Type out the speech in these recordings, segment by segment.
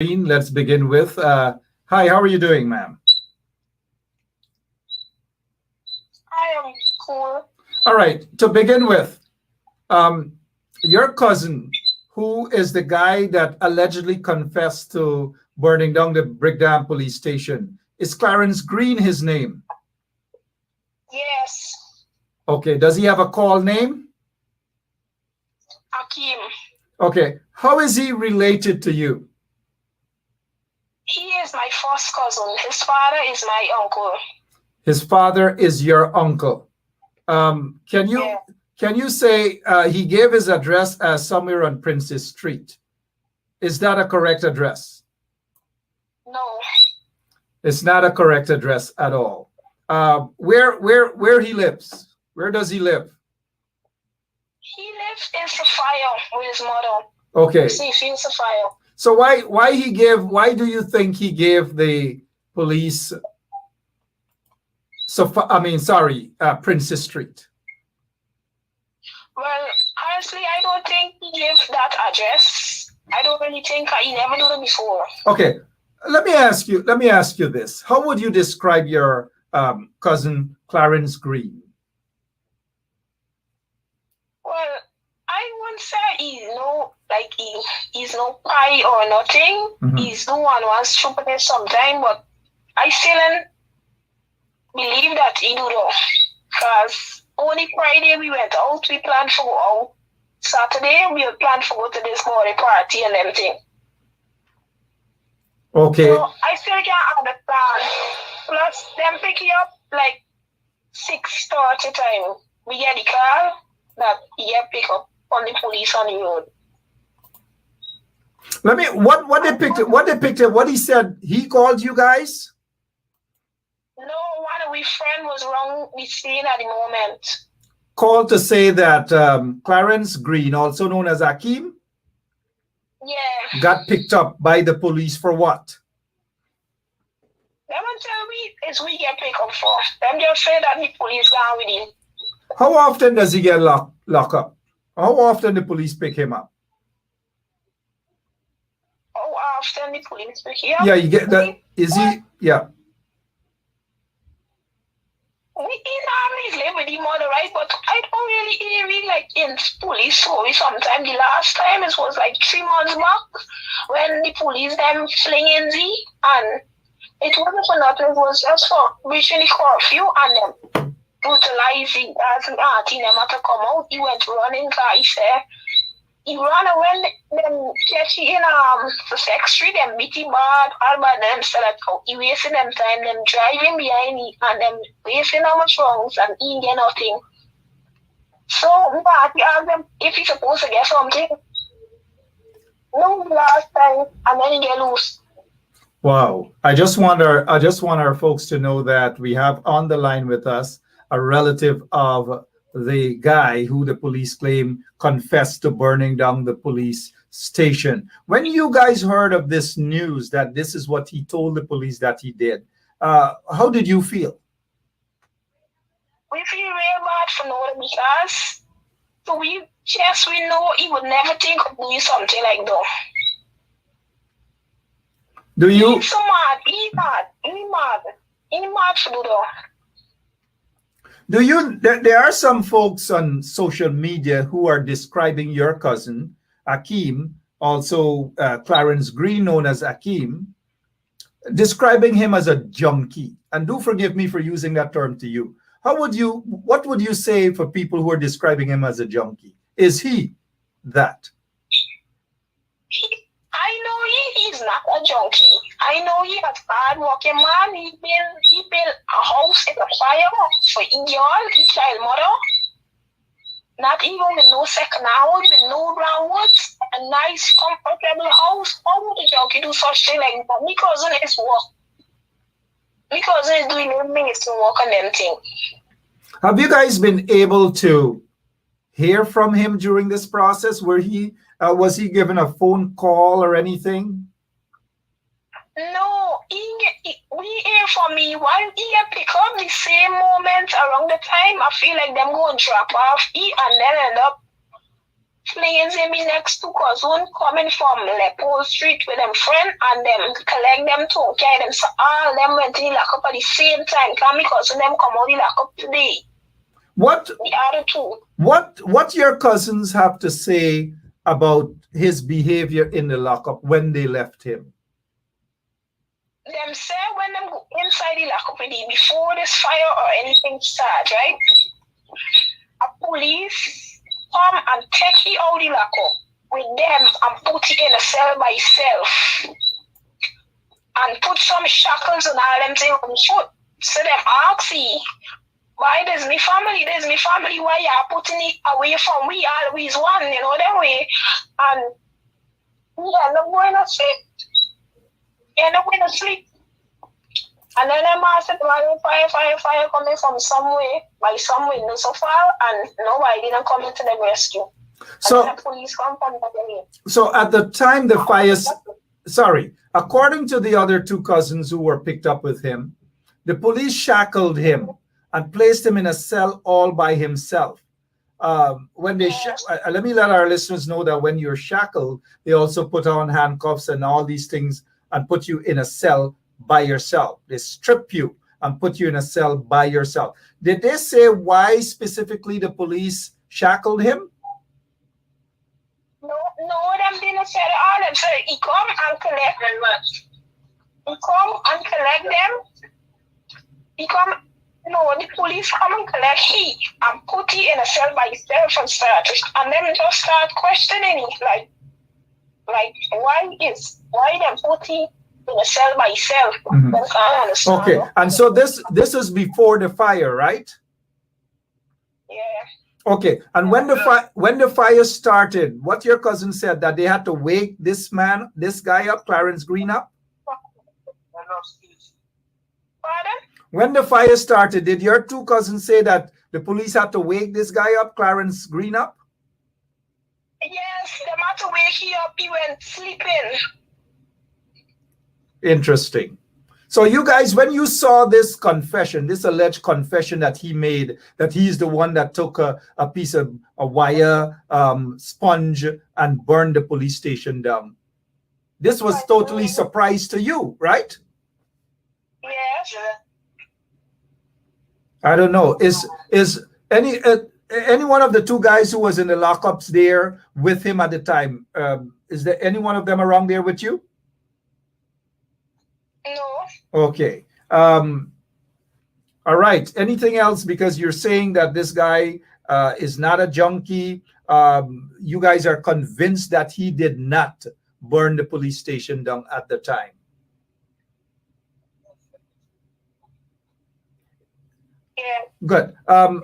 Greene. Let's begin with, hi, how are you doing, ma'am? I am cool. All right, to begin with, um, your cousin, who is the guy that allegedly confessed to burning down the Brickdam police station, is Clarence Greene his name? Yes, Okay, does he have a call name? Akim. Okay, how is he related to you? He is my first cousin. His father is my uncle. His father is your uncle. Um, can Yeah. you can you say he gave his address as somewhere on Princess Street? Is that a correct address? No, It's not a correct address at all. Where he lives? Where does he live? he lives in Sophia with his mother. Okay. See, she's Sophia. So why do you think he gave the police Princess Street? Well, honestly, I don't think he gave that address. I don't really think he never did it before. Okay. Let me ask you this. How would you describe your cousin Clarence Greene? Well, I wouldn't say he's no pie or nothing. He's the one who has stupid sometime, but I still don't believe that he do though. Because only Friday we went out, we planned to go out. Saturday we planned to go to this body party and everything. Okay. So I still can't understand. Plus them pick you up like 6:30 time. We get the car that he get pick up on the police on the road. What he said, he called you guys? No, one of my friend was wrong the scene at the moment. Called to say that Clarence Greene, also known as Akim, Yeah. got picked up by the police for what? They won't tell me it's we get picked up for. Them just say that the police gone with him. How often does he get locked up? How often the police pick him up? How often the police pick him up? Yeah, you get that. Is he? Yeah. He normally live with the mother, right? But I don't really hear it like in police story sometimes. The last time it was like 3 months back when the police them flinging Z, and it wasn't for nothing, it was just for reaching the curfew and them brutalizing as auntie them had to come out. He went running, he said he ran away, them catch him in the sex street, them beat him bad, all bad them said that he wasting them time, them driving behind me and them wasting how much wrongs and he get nothing. So he asked them if he's supposed to get something. No, last time, and then he get loose. Wow. I just want our folks to know that we have on the line with us a relative of the guy who the police claim confessed to burning down the police station. When you guys heard of this news that this is what he told the police that he did, how did you feel? We feel real bad for Noah because we know he would never think of doing something like that. Do you? He's so mad. He's mad for do that. Do you? There are some folks on social media who are describing your cousin Akim, also Clarence Greene, known as Akim, describing him as a junkie. And do forgive me for using that term to you. What would you say for people who are describing him as a junkie? Is he that? I know he's not a junkie. I know he's a hard-working man. He built a house in the fire for his child mother. Not even with no second house, with no ground woods, a nice, comfortable house. How would a junkie do such thing like that? My cousin is work. My cousin is doing amazing work on them things. Have you guys been able to hear from him during this process? Was he given a phone call or anything? No, we hear from me while he pick up the same moment around the time I feel like them going drop off and then end up flinging him in next to cousin coming from Leopold Street with them friend and them collect them to carry them. So all them went in the lockup at the same time. Can me cousin them come out the lockup today. What The other two. what your cousins have to say about his behavior in the lockup when they left him? Them say when them go inside the lockup with him before this fire or anything start, right? A police come and take he out the lockup with them and put it in a cell by itself. And put some shackles and all them things on his foot. So them ask he, why there's my family, why you are putting it away from we always one, you know, that way. And we are not going to sleep. You're not going to sleep. And then them asked fire coming from somewhere, by some window so far, and nobody didn't come into the rescue. So and the police come from the So at the time the fire, sorry, according to the other two cousins who were picked up with him, the police shackled him and placed him in a cell all by himself. When they let me let our listeners know that when you're shackled, they also put on handcuffs and all these things and put you in a cell by yourself. They strip you and put you in a cell by yourself. Did they say why specifically the police shackled him? No, them didn't say all them. So he come and collect them. He come and collect them. The police come and collect he and put he in a cell by himself and then just start questioning it like why them put he in a cell by himself. Mm-hmm. Okay, and so this is before the fire, right? Yeah. Okay, and when the fire started, what your cousin said that they had to wake this guy up, Clarence Greene up? Pardon? When the fire started, did your two cousins say that the police had to wake this guy up, Clarence Greene up? Yes, they had to wake he up. He went sleeping. Interesting. So you guys, when you saw this confession, this alleged confession that he made, that he's the one that took a piece of a wire sponge and burned the police station down, this was totally surprise to you, right? Yes. I don't know. Is any one of the two guys who was in the lockups there with him at the time? Is there any one of them around there with you? No. Okay. All right. Anything else? Because you're saying that this guy is not a junkie. You guys are convinced that he did not burn the police station down at the time. Yeah. Good.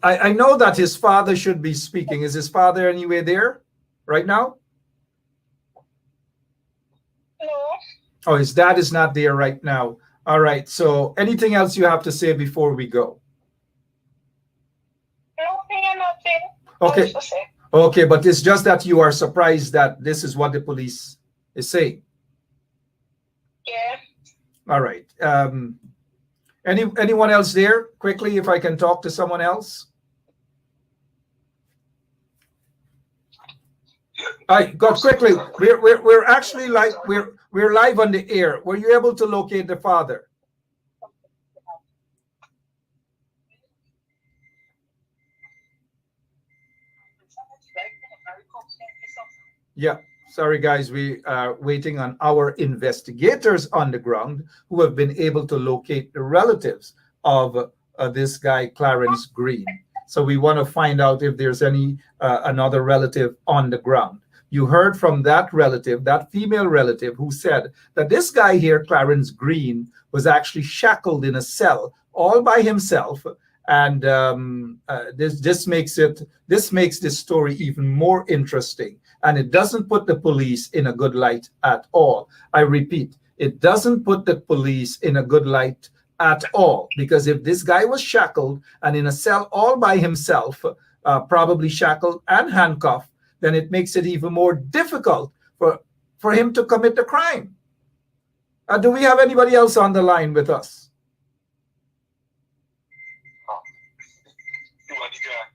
I know that his father should be speaking. Is his father anywhere there right now? No. Oh, his dad is not there right now. All right. So anything else you have to say before we go? Nothing. Okay. Okay, but it's just that you are surprised that this is what the police is saying. Yeah. All right. Anyone else there? Quickly, if I can talk to someone else. All right, go quickly. We're actually we're live on the air. Were you able to locate the father? Yeah. Sorry, guys. We are waiting on our investigators on the ground who have been able to locate the relatives of this guy, Clarence Greene. So we want to find out if there's any another relative on the ground. You heard from that relative, that female relative, who said that this guy here, Clarence Greene, was actually shackled in a cell all by himself. And this makes this story even more interesting. And it doesn't put the police in a good light at all. I repeat, it doesn't put the police in a good light at all. Because if this guy was shackled and in a cell all by himself, probably shackled and handcuffed, then it makes it even more difficult for him to commit the crime. Do we have anybody else on the line with us?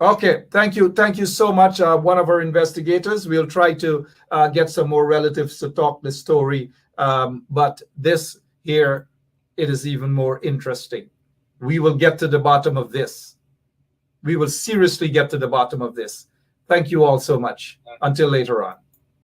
Okay, thank you. Thank you so much. One of our investigators. We'll try to get some more relatives to talk the story. But this here, it is even more interesting. We will get to the bottom of this. We will seriously get to the bottom of this. Thank you all so much. Until later on.